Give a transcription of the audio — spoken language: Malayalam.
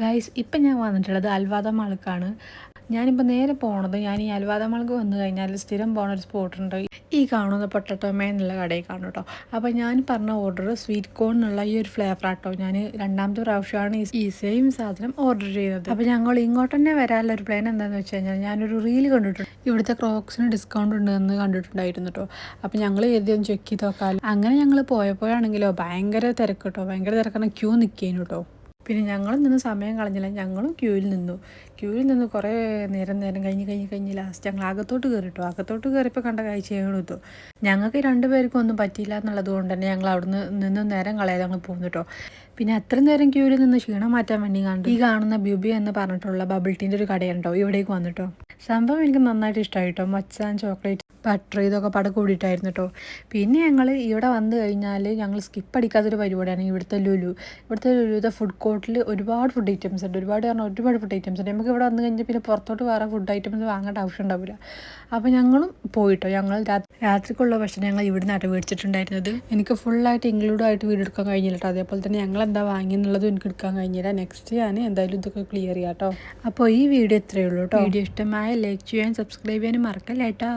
ഗൈസ് ഇപ്പം ഞാൻ വന്നിട്ടുള്ളത് അൽവാദ മാൾക്കാണ്. ഞാനിപ്പോൾ നേരെ പോണത് ഞാൻ ഈ അൽവാദ മാൾക്ക് വന്നു കഴിഞ്ഞാൽ സ്ഥിരം പോകുന്ന ഒരു സ്പോട്ടുണ്ട്. ഈ കാണുന്ന പൊട്ടറ്റോ മേ എന്നുള്ള കടയിൽ കാണും കേട്ടോ. അപ്പോൾ ഞാൻ പറഞ്ഞ ഓർഡർ സ്വീറ്റ് കോൺ എന്നുള്ള ഈ ഒരു ഫ്ലേവർ ആട്ടോ. ഞാൻ രണ്ടാമത്തെ പ്രാവശ്യമാണ് ഈ സെയിം സാധനം ഓർഡർ ചെയ്തത്. അപ്പോൾ ഞങ്ങൾ ഇങ്ങോട്ട് തന്നെ വരാനുള്ള ഒരു പ്ലാൻ എന്താണെന്ന് വെച്ച് കഴിഞ്ഞാൽ ഞാനൊരു റീൽ കണ്ടിട്ടുണ്ട്. ഇവിടുത്തെ ക്രോക്സിന് ഡിസ്കൗണ്ട് ഉണ്ടെന്ന് കണ്ടിട്ടുണ്ടായിരുന്നു കേട്ടോ. അപ്പോൾ ഞങ്ങൾ എഴുതിയൊന്ന് ചെക്ക് ചെയ്ത് നോക്കാം. അങ്ങനെ ഞങ്ങൾ പോയപ്പോഴാണെങ്കിലോ ഭയങ്കര തിരക്ക് കേട്ടോ. ഭയങ്കര തിരക്കാണ്, ക്യൂ നിൽക്കേനു കേട്ടോ. പിന്നെ ഞങ്ങൾ നിന്ന് സമയം കളഞ്ഞില്ല, ഞങ്ങളും ക്യൂവിൽ നിന്ന് കുറേ നേരം കഴിഞ്ഞ് ലാസ്റ്റ് ഞങ്ങൾ അകത്തോട്ട് കയറിട്ടോ. അകത്തോട്ട് കയറിയപ്പോൾ കണ്ട കാഴ്ചയാണ് കേട്ടോ. ഞങ്ങൾക്ക് രണ്ടുപേർക്കും ഒന്നും പറ്റിയില്ല എന്നുള്ളത് കൊണ്ട് തന്നെ ഞങ്ങൾ അവിടുന്ന് നിന്ന് നേരം കളയാതെ ഞങ്ങൾ പോകുന്നു കേട്ടോ. പിന്നെ അത്രയും നേരം ക്യൂവിൽ നിന്ന് ക്ഷീണം മാറ്റാൻ വേണ്ടി ഈ കാണുന്ന ബ്യൂബി എന്ന് പറഞ്ഞിട്ടുള്ള ബബിൾ ടീൻ്റെ ഒരു കടയുണ്ടോ, ഇവിടേക്ക് വന്നിട്ടോ. സംഭവം എനിക്ക് നന്നായിട്ട് ഇഷ്ടമായി കേട്ടോ. മച്ചാൻ ചോക്ലേറ്റ് ബട്ടർ ഇതൊക്കെ പട കൂടിയിട്ടായിരുന്നു കേട്ടോ. പിന്നെ ഞങ്ങൾ ഇവിടെ വന്നു കഴിഞ്ഞാൽ ഞങ്ങൾ സ്കിപ്പ് അടിക്കാത്തൊരു പരിപാടിയാണ് ഇവിടുത്തെ ലുലുവിൻ്റെ ഫുഡ് കോർട്ടിൽ ഒരുപാട് ഫുഡ് ഐറ്റംസ് ഉണ്ട്. ഒരുപാട് ഫുഡ് ഐറ്റംസ് ഉണ്ട്. നമുക്ക് ഇവിടെ വന്നു കഴിഞ്ഞാൽ പിന്നെ പുറത്തോട്ട് വേറെ ഫുഡ് ഐറ്റംസ് വാങ്ങേണ്ട ആവശ്യം ഉണ്ടാവില്ല. അപ്പോൾ ഞങ്ങളും പോയിട്ടോ. ഞങ്ങൾ രാത്രിക്കുള്ള ഭക്ഷണം ഞങ്ങൾ ഇവിടെ നിന്നാണ് മേടിച്ചിട്ടുണ്ടായിരുന്നത്. എനിക്ക് ഫുള്ളായിട്ട് ഇൻക്ലൂഡായിട്ട് വീഡിയോ എടുക്കാൻ കഴിഞ്ഞില്ല കേട്ടോ. അതേപോലെ തന്നെ ഞങ്ങൾ എന്താ വാങ്ങിയെന്നുള്ളതും എനിക്ക് എടുക്കാൻ കഴിഞ്ഞില്ല. നെക്സ്റ്റ് ഞാൻ എന്തായാലും ഇതൊക്കെ ക്ലിയർ ചെയ്യാം കേട്ടോ. അപ്പോൾ ഈ വീഡിയോ ഇത്രയേ ഉള്ളൂ കേട്ടോ. വീഡിയോ ഇഷ്ടമായ ലൈക്ക് ചെയ്യാൻ സബ്സ്ക്രൈബ് ചെയ്യാനും മറക്കല്ല കേട്ടോ.